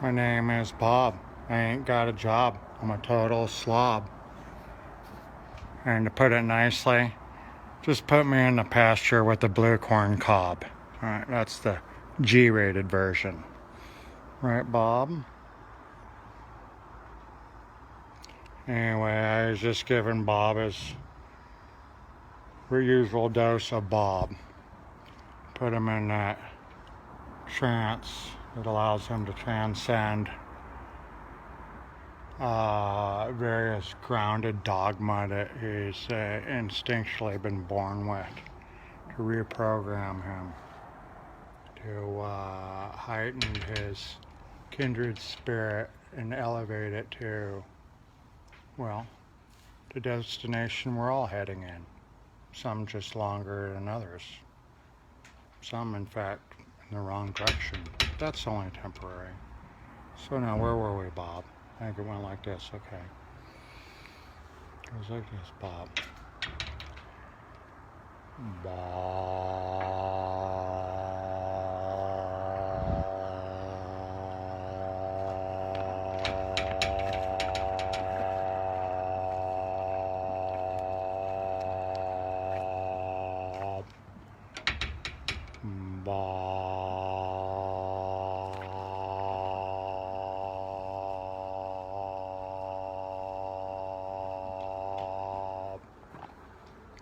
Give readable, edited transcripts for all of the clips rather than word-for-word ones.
My name is Bob. I ain't got a job. I'm a total slob. And to put it nicely, just put me in the pasture with the blue corn cob. Alright, that's the G-rated version. Right, Bob? Anyway, I was just giving Bob his usual dose of Bob. Put him in that trance that allows him to transcend various grounded dogma that he's instinctually been born with, to reprogram him, to heighten his kindred spirit and elevate it to, well, the destination we're all heading in. Some just longer than others. Some, in fact, in the wrong direction. That's only temporary. So now, where were we, Bob? I think it went like this, okay. It was like this, Bob. Bob. Bob.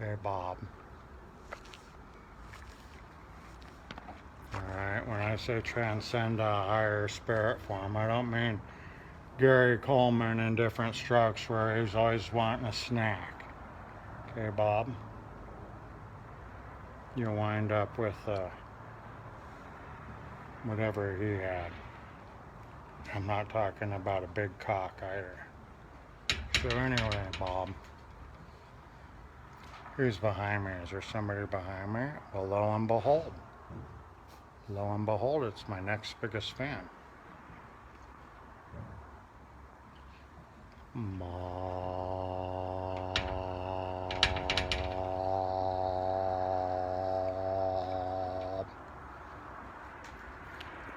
Hey, Bob. Alright, when I say transcend a higher spirit form, I don't mean Gary Coleman in Different Strokes where he's always wanting a snack. Okay, Bob? You'll wind up with whatever he had. I'm not talking about a big cock either. So anyway, Bob, who's behind me? Is there somebody behind me? Well, lo and behold, it's my next biggest fan.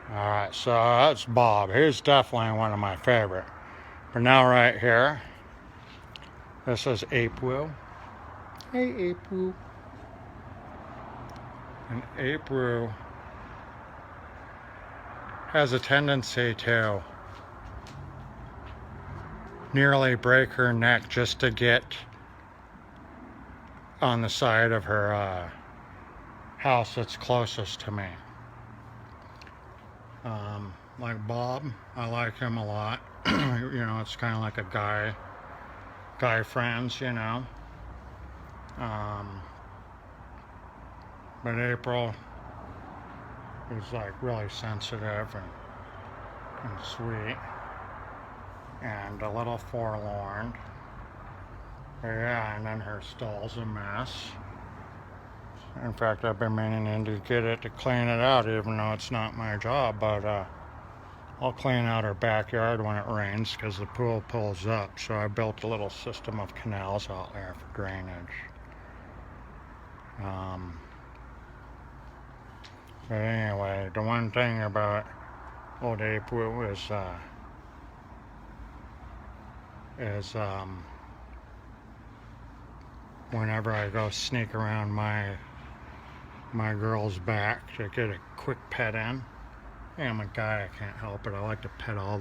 Alright, so that's Bob. He's definitely one of my favorite. But now right here, this is April. Hey, April. And April has a tendency to nearly break her neck just to get on the side of her house that's closest to me. Like Bob, I like him a lot. You know, it's kind of like a guy friends, you know. But April is like really sensitive and sweet and a little forlorn. But yeah, and then her stall's a mess. In fact, I've been meaning to get it to clean it out, even though it's not my job, but I'll clean out her backyard when it rains because the pool pulls up. So I built a little system of canals out there for drainage. But anyway, the one thing about old April is whenever I go sneak around my girl's back to get a quick pet in. Hey, I'm a guy, I can't help it. I like to pet all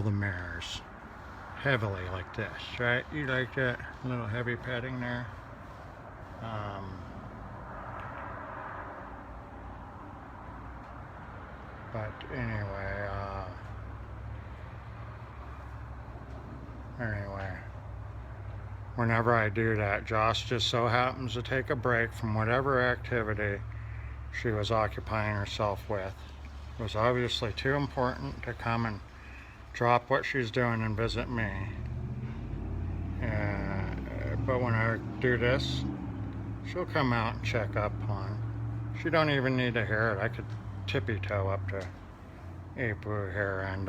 the mares heavily like this, right? You like that little heavy petting there? But anyway, whenever I do that, Joss just so happens to take a break from whatever activity she was occupying herself with. It was obviously too important to come and drop what she's doing and visit me. But when I do this, she'll come out and check up on. She don't even need to hear it. I could tippy toe up to April here, and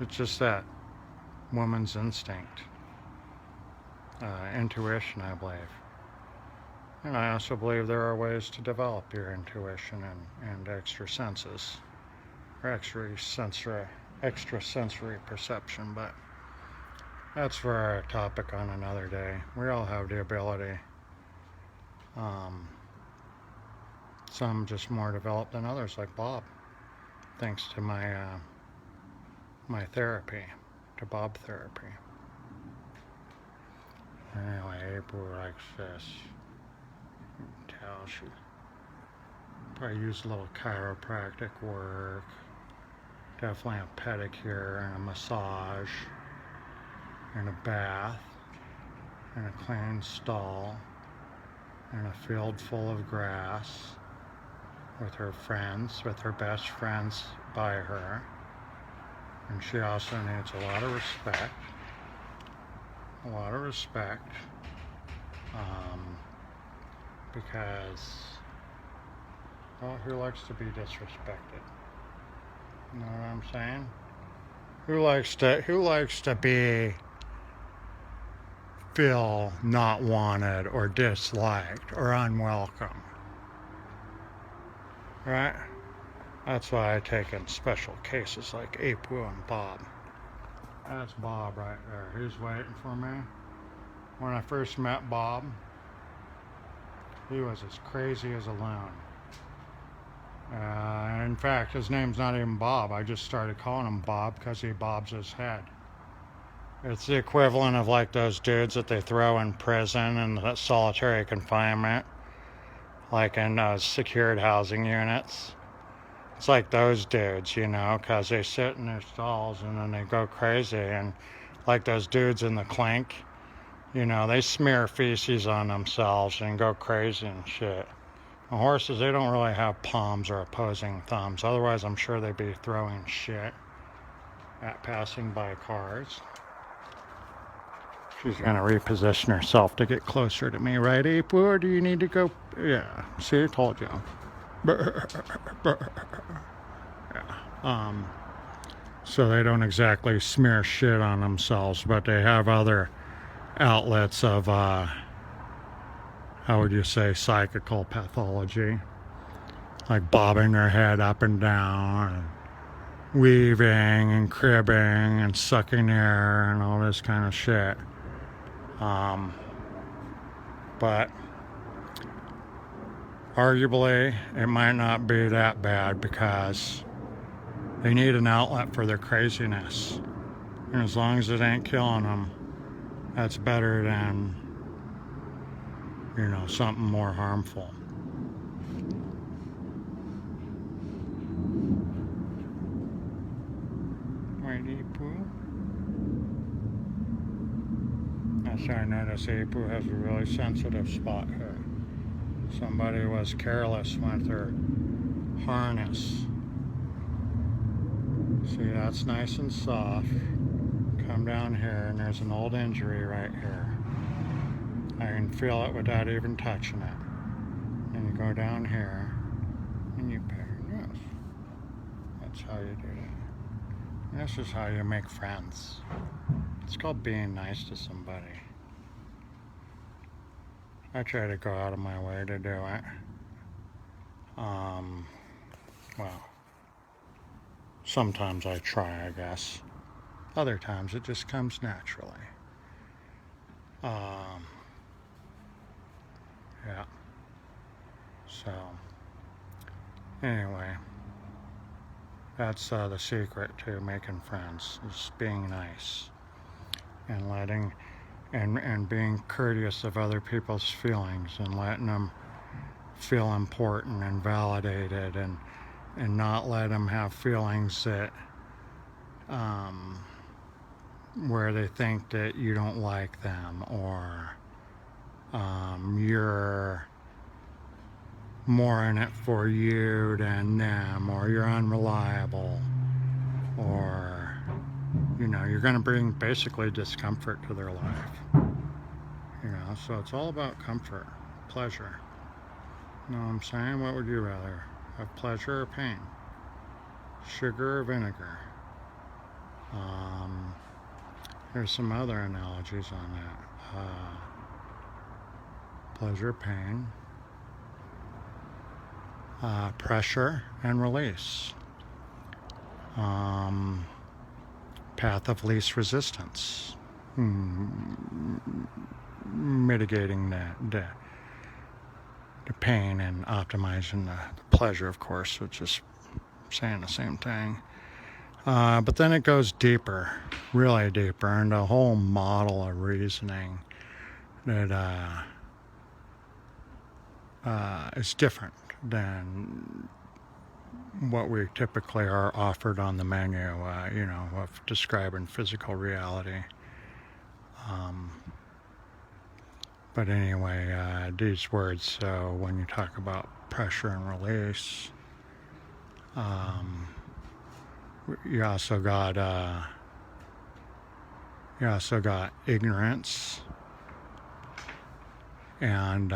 it's just that woman's instinct, intuition, I believe. And I also believe there are ways to develop your intuition and extra senses, or extrasensory extrasensory perception, but that's for our topic on another day. We all have the ability. Some just more developed than others, like Bob, thanks to my therapy, to Bob therapy. Anyway, April likes this. Tell she probably use a little chiropractic work. Definitely a pedicure and a massage and a bath and a clean stall and a field full of grass with her friends, with her best friends by her. And she also needs a lot of respect. Because, well, who likes to be disrespected? You know what I'm saying? Who likes to feel not wanted or disliked or unwelcome? Right? That's why I take in special cases like Apu and Bob. That's Bob right there. He's waiting for me. When I first met Bob, he was as crazy as a loon. In fact, his name's not even Bob. I just started calling him Bob because he bobs his head. It's the equivalent of like those dudes that they throw in prison and solitary confinement, like in secured housing units. It's like those dudes, you know, because they sit in their stalls and then they go crazy. And like those dudes in the clink, you know, they smear feces on themselves and go crazy and shit. The horses, they don't really have palms or opposing thumbs. Otherwise, I'm sure they'd be throwing shit at passing by cars. She's going to reposition herself to get closer to me, right, Apu? Or do you need to go? Yeah, see, I told you. Yeah. So they don't exactly smear shit on themselves, but they have other outlets of, how would you say, psychical pathology. Like bobbing their head up and down, and weaving and cribbing and sucking air and all this kind of shit. But arguably, it might not be that bad because they need an outlet for their craziness. And as long as it ain't killing them, that's better than, you know, something more harmful. Right, Apu? That's how I noticed Apu has a really sensitive spot here. Somebody was careless with her harness. See, that's nice and soft. Come down here and there's an old injury right here. I can feel it without even touching it. And you go down here and you pay your nose. That's how you do that. This is how you make friends. It's called being nice to somebody. I try to go out of my way to do it. Well, sometimes I try, I guess. Other times it just comes naturally. Yeah. So, anyway, that's the secret to making friends, is being nice and letting and being courteous of other people's feelings and letting them feel important and validated and not let them have feelings that where they think that you don't like them or you're more in it for you than them, or you're unreliable, or, you know, you're going to bring basically discomfort to their life. You know, so it's all about comfort, pleasure. You know what I'm saying? What would you rather? Have pleasure or pain? Sugar or vinegar? There's some other analogies on that. Pleasure, pain, pressure, and release. path of least resistance, mitigating the pain and optimizing the pleasure, of course, which is saying the same thing. But then it goes deeper, really deeper, into a whole model of reasoning that is different than what we typically are offered on the menu, of describing physical reality. But anyway, these words, so when you talk about pressure and release, you also got ignorance and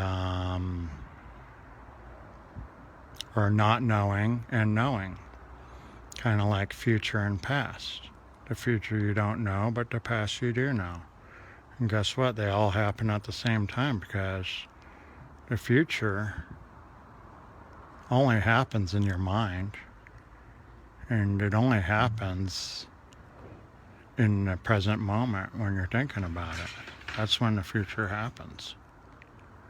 or not knowing and knowing, kind of like future and past. The future you don't know, but the past you do know. And guess what? They all happen at the same time, because the future only happens in your mind, and it only happens in the present moment when you're thinking about it. That's when the future happens,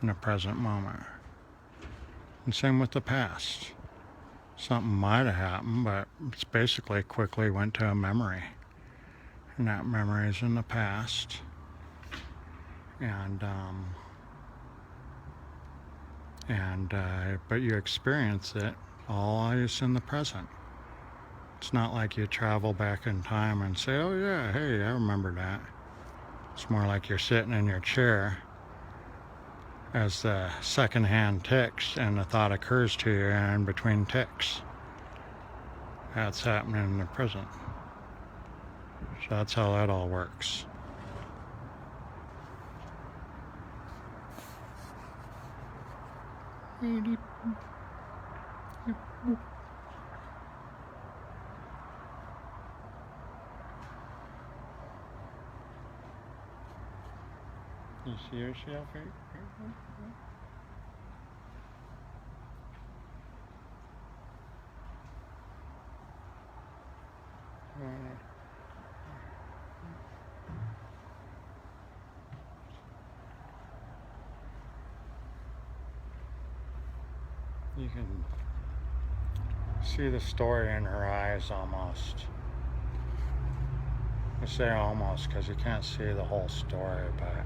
in the present moment. And same with the past. Something might have happened, but it's basically quickly went to a memory. And that memory is in the past. But you experience it always in the present. It's not like you travel back in time and say, oh yeah, hey, I remember that. It's more like you're sitting in your chair as the second hand ticks and the thought occurs to you in between ticks. That's happening in the present. So that's how that all works. You see yourself here? You can see the story in her eyes almost. I say almost because you can't see the whole story, but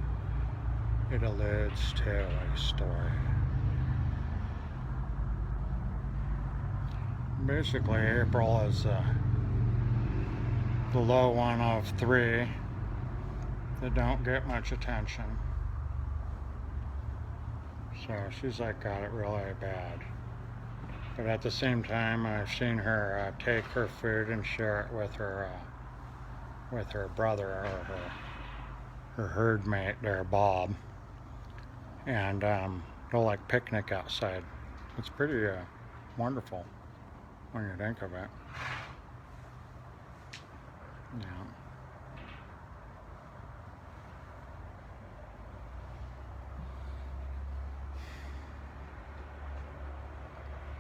it alludes to a story. Basically, April is the low one of three that don't get much attention. So she's like got it really bad. But at the same time, I've seen her take her food and share it with her brother or her herd mate there, Bob. And they'll like picnic outside. It's pretty wonderful when you think of it. Yeah.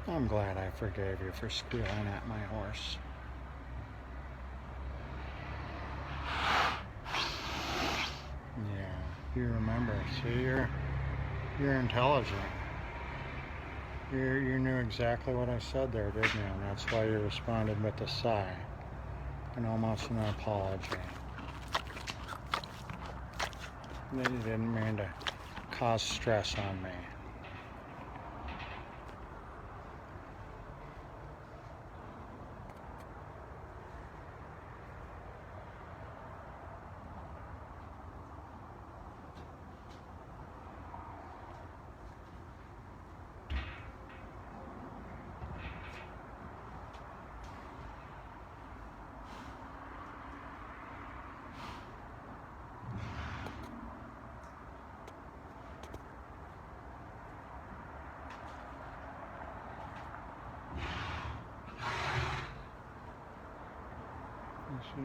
I'm glad I forgave you for squealing at my horse. Yeah, you remember. See, you're intelligent. You knew exactly what I said there, didn't you? And that's why you responded with a sigh and almost an apology. That you didn't mean to cause stress on me. You see?